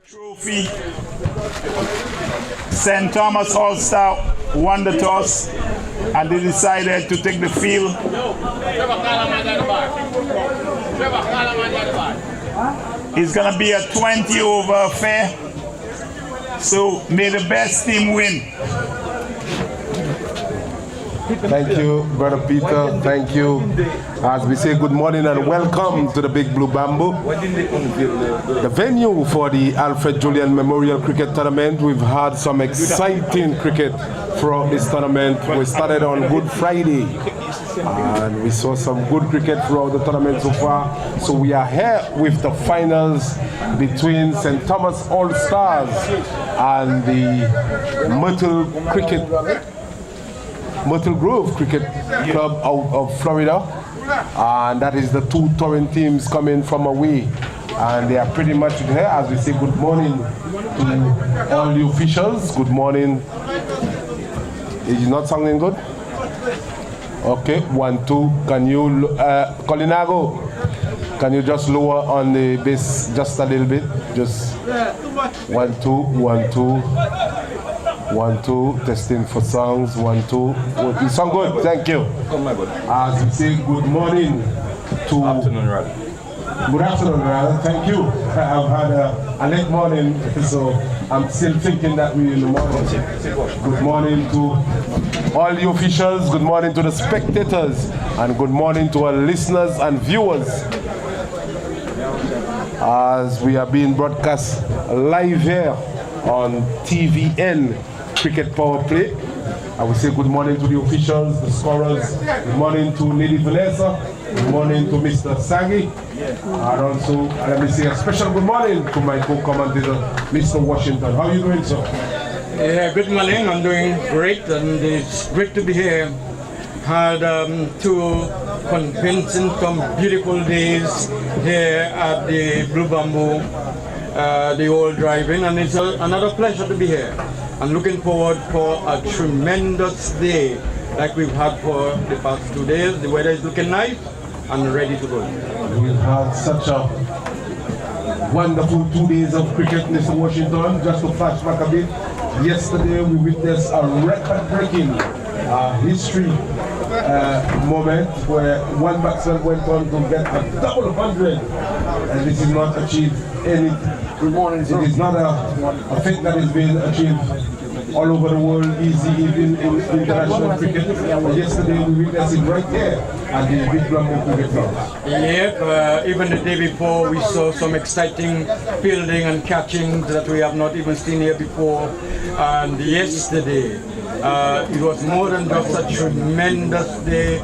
Trophy. St. Thomas All-Star won the toss and they decided to take the field. It's going to be a 20 over affair. So may the best team win. Thank you, Brother Peter. Thank you. As we say good morning and welcome to the Big Blue Bamboo, the venue for the Alfred Julian Memorial Cricket Tournament. We've had some exciting cricket throughout this tournament. We started on Good Friday and we saw some good cricket throughout the tournament so far. So we are here with the finals between St. Thomas All-Stars and the Myrtle Grove Cricket Club out of Florida, and that is the two touring teams coming from away, and they are pretty much here as we say good morning to all the officials. Good morning. Is it not sounding good? Okay, 1 2. Can you Colinago, can you just lower on the bass just a little bit? Just 1 2 1 2 1 2, testing for songs. 1 2. You sound good, thank you. As we say good morning to good afternoon, rather. Thank you. I've had a late morning, so I'm still thinking that we're in the morning. Good morning to all the officials, good morning to the spectators, and good morning to our listeners and viewers. As we are being broadcast live here on TVN Cricket Power Play. I will say good morning to the officials, the scorers. Good morning to Lady Vanessa. Good morning to Mr. Sagi. And also, let me say a special good morning to my co-commentator, Mr. Washington. How are you doing, sir? Yeah, good morning. I'm doing great, and it's great to be here. Had two convincing, beautiful days here at the Blue Bamboo, the old drive-in, and it's another pleasure to be here. I'm looking forward for a tremendous day like we've had for the past 2 days. The weather is looking nice and ready to go. We've had such a wonderful 2 days of cricket, Mr. Washington. Just to flash back a bit, yesterday we witnessed a record-breaking history moment where one batsman went on to get a double 100, and this is not achieved any. It is not a feat that is being achieved all over the world easy, even in international cricket. Yesterday we witnessed it right here at the Big Bamboo Cricket Ground. Yep, even the day before we saw some exciting fielding and catching that we have not even seen here before. And yesterday, it was more than just a tremendous day.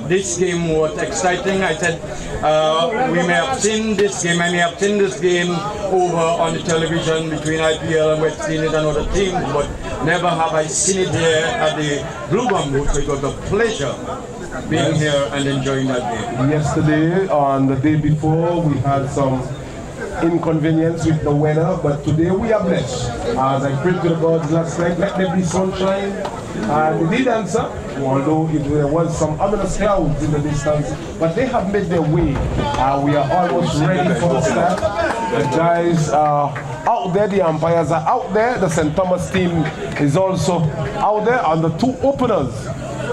This game was exciting. I said we may have seen this game, I may have seen this game over on the television between IPL and West Indies and other teams, but never have I seen it here at the Blue Bamboo, so it was a pleasure being here and enjoying that game. Yesterday, on the day before, we had some inconvenience with the weather, but today we are blessed. As I prayed to the gods last night, let there be sunshine, and they did answer, although there was some ominous clouds in the distance, but they have made their way. We are almost ready for the start. The guys are out there, the umpires are out there, the St. Thomas team is also out there, and the two openers,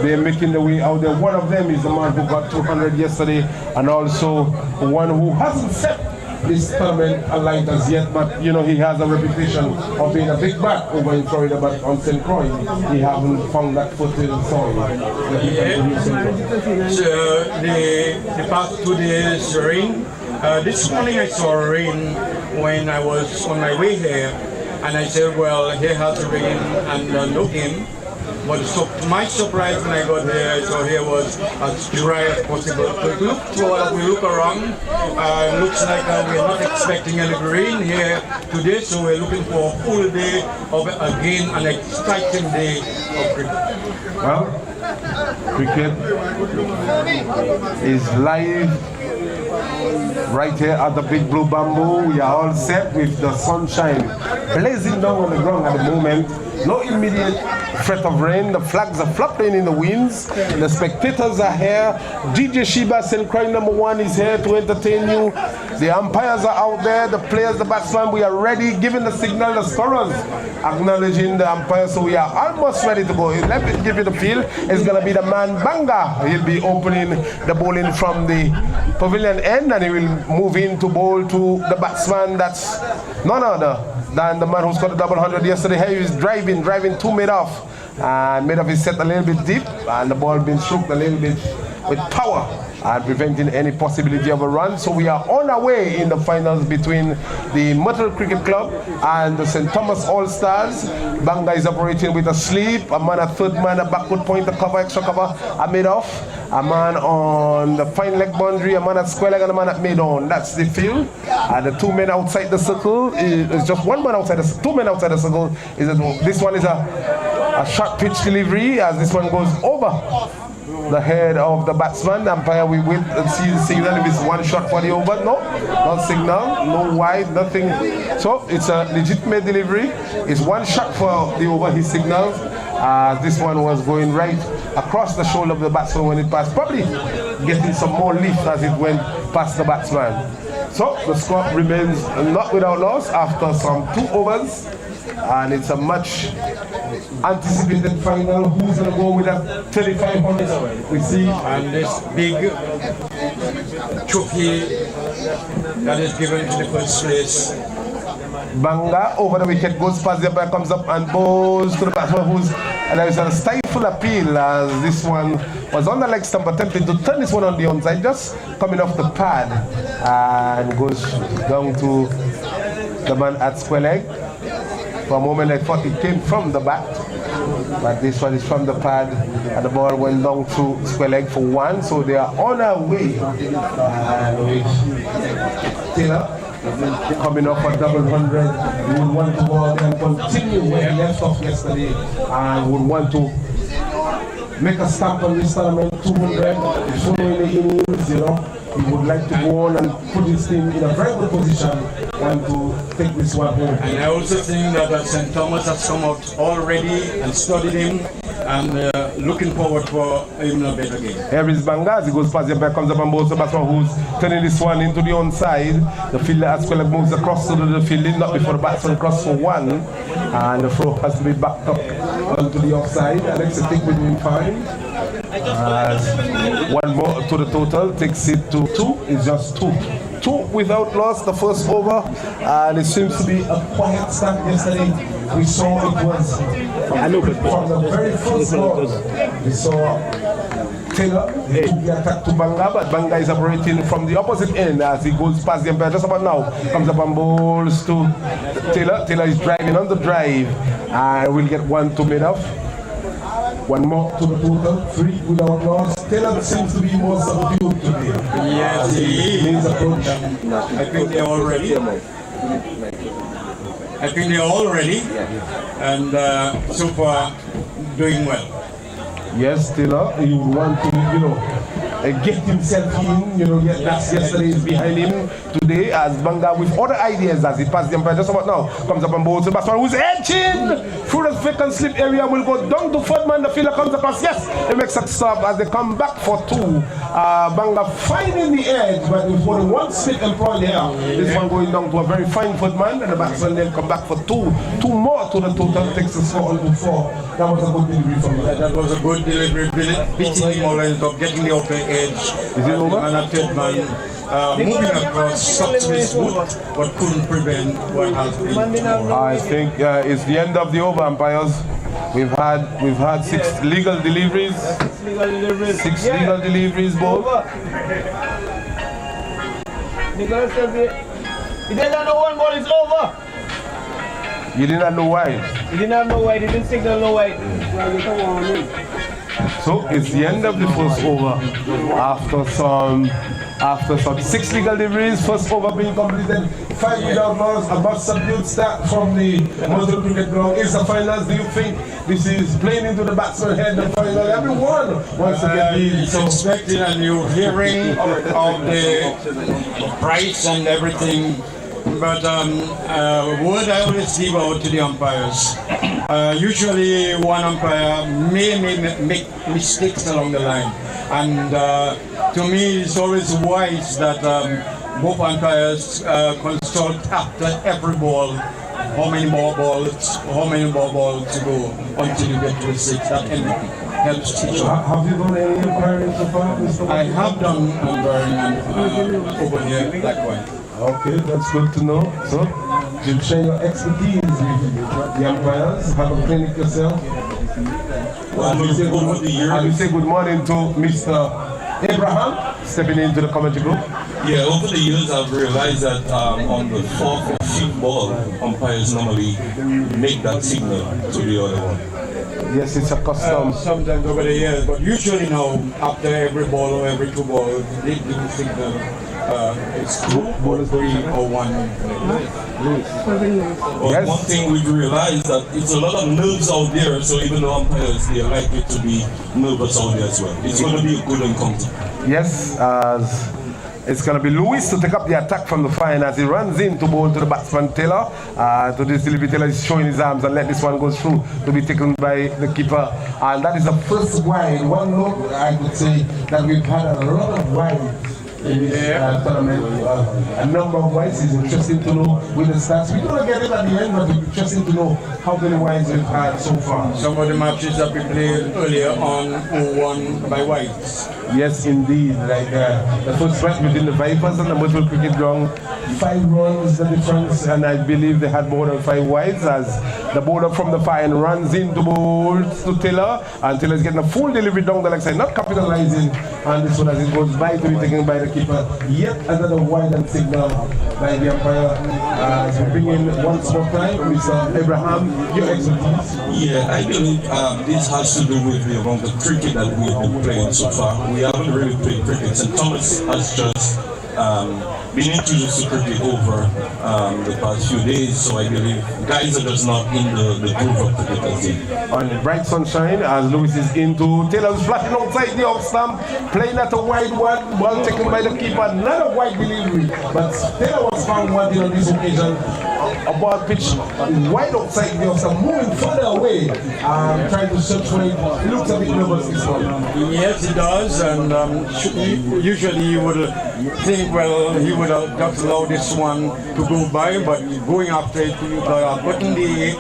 they're making their way out there. One of them is the man who got 200 yesterday, and also one who hasn't set this tournament alight as yet, but you know, he has a reputation of being a big bat over in Florida, but on St. Croix, he hasn't found that fertile soil that he can produce in Florida. So the past 2 days rain. This morning I saw rain when I was on my way here, and I said, well, here has rain and no game. But so my surprise when I got here, I saw here was as dry as possible. But we look around, looks like we're not expecting any rain here today, so we're looking for a full day of, again, an exciting day of cricket. Well, cricket is live right here at the Big Blue Bamboo. We are all set with the sunshine blazing down on the ground at the moment. no immediate threat of rain. The flags are flapping in the winds. The spectators are here. DJ Sheba St. Croix #1 is here to entertain you. The umpires are out there. The players, the batsmen, we are ready. Giving the signal, the scorers acknowledging the umpires. So we are almost ready to go. Let me give you the feel. It's going to be the man Banga. He'll be opening the bowling from the pavilion end, and he will move in to bowl to the batsman that's none other than the man who scored the double 100 yesterday. He was driving 2 mid off, and mid off is set a little bit deep, and the ball being struck a little bit with power and preventing any possibility of a run. So we are on our way in the finals between the Myrtle Cricket Club and the St. Thomas All-Stars. Banga is operating with a sleep, a man at third man, a backward pointer, cover, extra cover, a mid-off, a man on the fine leg boundary, a man at square leg, and a man at mid-on. That's the field. And the 2 men outside the circle is just 1 man outside the 2 men outside the circle. This one is a short pitch delivery as this one goes over the head of the batsman. Umpire, we will see the signal if it's 1 shot for the over. No signal, no wide, nothing. So it's a legitimate delivery. It's 1 shot for the over, he signals. This one was going right across the shoulder of the batsman when it passed, probably getting some more lift as it went past the batsman. So the score remains not without loss after some 2 overs. And it's a much anticipated final. Who's going to go with that 3,500? We see. And this big trophy that is given to the first place. Banga over the wicket goes past the umpire, comes up and bowls to the batsman and there is a stifle appeal as this one was on the leg stump attempting to turn this one on the onside, just coming off the pad and goes down to the man at square leg. For a moment I thought it came from the bat, but this one is from the pad, and the ball went down to square leg for 1, so they are on our way. Taylor coming off a double 100, we would want to go out and continue where he left off yesterday, and would want to make a stamp on this tournament, 200, following the innings, you know. He would like to go on and put his team in a very good position and to take this one home. And I also think that St. Thomas has come out already and studied him and looking forward for even a better game. Here is Banga as he goes past the back, comes up and bowls the batsman who's turning this one into the onside. The fielder as well moves across to the fielding, not before the batsman crosses for 1. And the throw has to be backed up onto the offside. Alex I think we're doing fine. 1 more to the total takes it to 2. It's just 2 without loss the first over, and it seems to be a quiet start yesterday. We saw it was from the very first ball. We saw Taylor took the attack to Banga, but Banga is operating from the opposite end as he goes past the umpire just about now. Comes up and bowls to Taylor. Taylor is driving on the drive and will get 1 to mid off. 1 more to the total, 3 without loss. Taylor seems to be more subdued today. Yes, he is. I think they're all ready. And so far doing well. Yes, Taylor, you want to, get himself in, get that yesterday is behind him today as Banga with other ideas as he passes the umpire just about now. Comes up and bowls the batsman who's edging through the flick and slip area, will go down to third man. The fielder comes across, yes, he makes a stop as they come back for 2. Banga finding the edge, but with only 1 slip employed here. This one going down to a very fine footman, and the batsman then come back for 2. 2 more to the total, takes the score on to 4. That was a good delivery from him. That was a good delivery, beating him all in top, getting the upper edge. Is it over? And a third man moving across, stopped his foot, but couldn't prevent what has been. I think it's the end of the over, umpires. We've had 6 legal deliveries. 6 legal deliveries, both. Nicholas, he didn't know 1 ball is over. You did not know why. He did not know why. He didn't signal no why. So it's the end of the first over after some 6 legal deliveries. First over being completed, 5 without loss. A much subdued start from the Myrtle Cricket Ground. It's the finals. Do you think this is playing into the batsman head? The final. Everyone wants to get these. It's expected a new hearing of the price and everything. But word I always give out to the umpires. Usually one umpire may make mistakes along the line, and to me it's always wise that both umpires consult after every ball how many more balls to go until you get to the six. That helps teach you. Have you done any inquiry so far, Mr. I have done umpiring over here likewise. Okay, that's good to know. So, you share your expertise with the umpires, have a clinic yourself. And you say good morning to Mr. Abraham, stepping into the commentary group. Yeah, over the years I've realized that on the fourth or fifth ball, umpires normally make that signal to the other one. Yes, it's a custom. Sometimes over the years, but usually now, after every ball or every two balls, they give the signal it's 2 or 3 or 1. But Yes. one thing we've realized that it's a lot of nerves out there, so even the umpires, they are likely to be nervous out there as well. It's going to be a good encounter. Yes, as it's going to be Lewis to take up the attack from the fine as he runs in to bowl to the batsman Taylor. To this delivery, Taylor is showing his arms and let this one go through to be taken by the keeper. And that is the first wide. One look, I could say that we've had a lot of wides in this tournament. A number of wides. It's interesting to know with the stats. We're going to get it at the end, but it's interesting to know how many wides we've had so far. Some of the matches that we played earlier on were won by wides. Yes, indeed. Like the first match between the Vipers and the Myrtle Cricket Ground, 5 runs the difference, and I believe they had more than 5 wides as the bowler from the fine runs into bowls to Taylor, and Taylor is getting a full delivery down the leg side, not capitalizing on this one as it goes by to be taken by the keeper. Yet another wide and signal by the umpire as we bring in once more time Mr. Abraham, your expertise. Yeah, I believe this has to do with the amount of cricket that we've been playing so far. We haven't really played cricket, and Thomas has just been introduced to cricket over the past few days, so I believe guys are just not in the groove of cricket as yet. On bright sunshine as Lewis is into Taylor's flashing outside the off stump, playing at a wide one, ball taken by the keeper, not a wide delivery, but Taylor was found wanting on this occasion. A ball pitch wide outside the off stump, moving further away, trying to search for it. He looks a bit nervous this one. Yes, he does, and usually you would think, well, he would have just allowed this one to go by, but going after it, putting the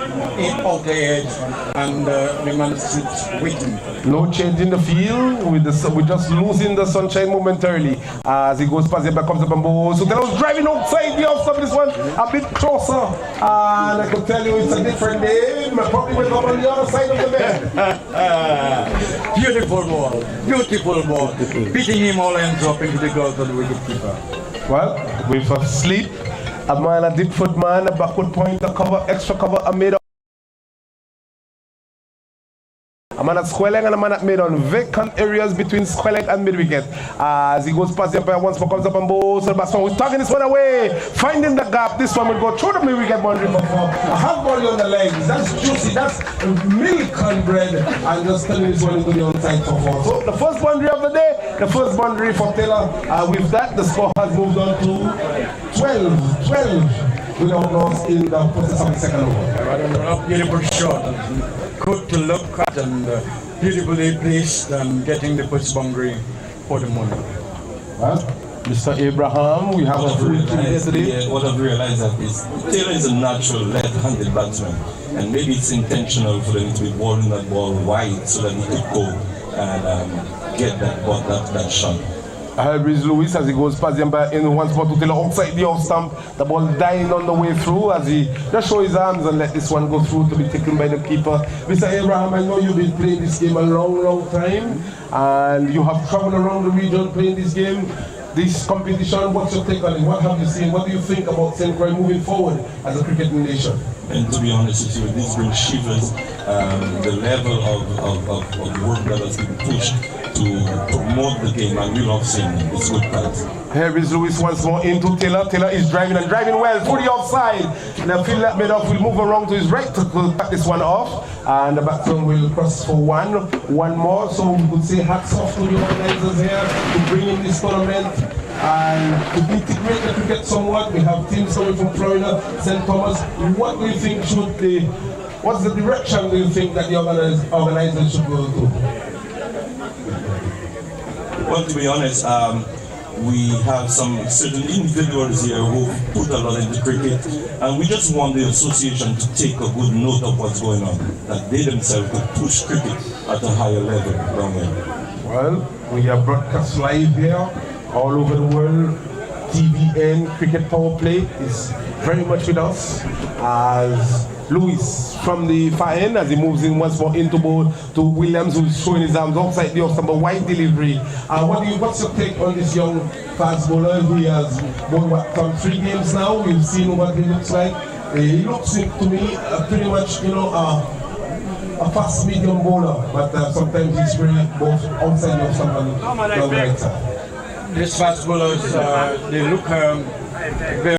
outer edge, and the man sits waiting. No change in the field, we're just losing the sunshine momentarily as he goes past the back, comes up and bowls. So Taylor's driving outside the off stump, this one a bit closer, and I can tell you it's a different day. Probably went up on the other side of the bed. Beautiful ball, beating him all ends up into the gloves of the wicketkeeper. Well, with a sleep, a man, a deep foot man, a backward point, a cover, extra cover, a made up. A man at square leg and a man at mid on vacant areas between square leg and mid wicket. As he goes past the umpire once more, comes up and bowls. So the batsman was tugging this one away, finding the gap. This one will go through the mid wicket boundary for 4. A half ball on the legs. That's juicy. That's milk and bread. And just turning this one into the onside for 4. So the first boundary of the day, the first boundary for Taylor. With that, the score has moved on to 12. Without loss in the process of the second over. Beautiful shot. Good to look at and beautifully placed and getting the first boundary for the moment. Well, Mr. Abraham, we have a full team yesterday. Yeah, what I've realized is Taylor is a natural left-handed batsman, and maybe it's intentional for them to be bowling that ball wide so that he could go and get that shot. Breeze Lewis as he goes past the umpire in once more to Taylor outside the off stump. The ball dying on the way through as he just show his arms and let this one go through to be taken by the keeper. Mr. Abraham, I know you've been playing this game a long time and you have traveled around the region playing this game. This competition, what's your take on it? What have you seen? What do you think about St. Croix moving forward as a cricketing nation? And to be honest with you, this brings shivers. The level of work that has been pushed to promote the game, and we love seeing it. It's good practice. Here is Lewis once more into Taylor. Taylor is driving and driving well, fully offside. The field that made off will move around to his right to cut this one off. And the batsman will cross for one more. So we could say hats off to the organizers here to bring in this tournament. And to integrate the cricket somewhat, we have teams coming from Florida, St. Thomas. What do you think should the what's the direction do you think that the organizers should go to? Well, to be honest, we have some certain individuals here who put a lot into cricket, and we just want the association to take a good note of what's going on, that they themselves could push cricket at a higher level down here. Well, we are broadcast live here all over the world. TVN Cricket Power Play is very much with us as Lewis from the far end, as he moves in once more into bowl to Williams, who's showing his arms outside the off, number wide delivery. What's your take on this young fast bowler? He has won 3 games now. We've seen what he looks like. He looks to me pretty much, a fast medium bowler, but sometimes he's very both outside of someone on the right side. These fast bowlers, they look very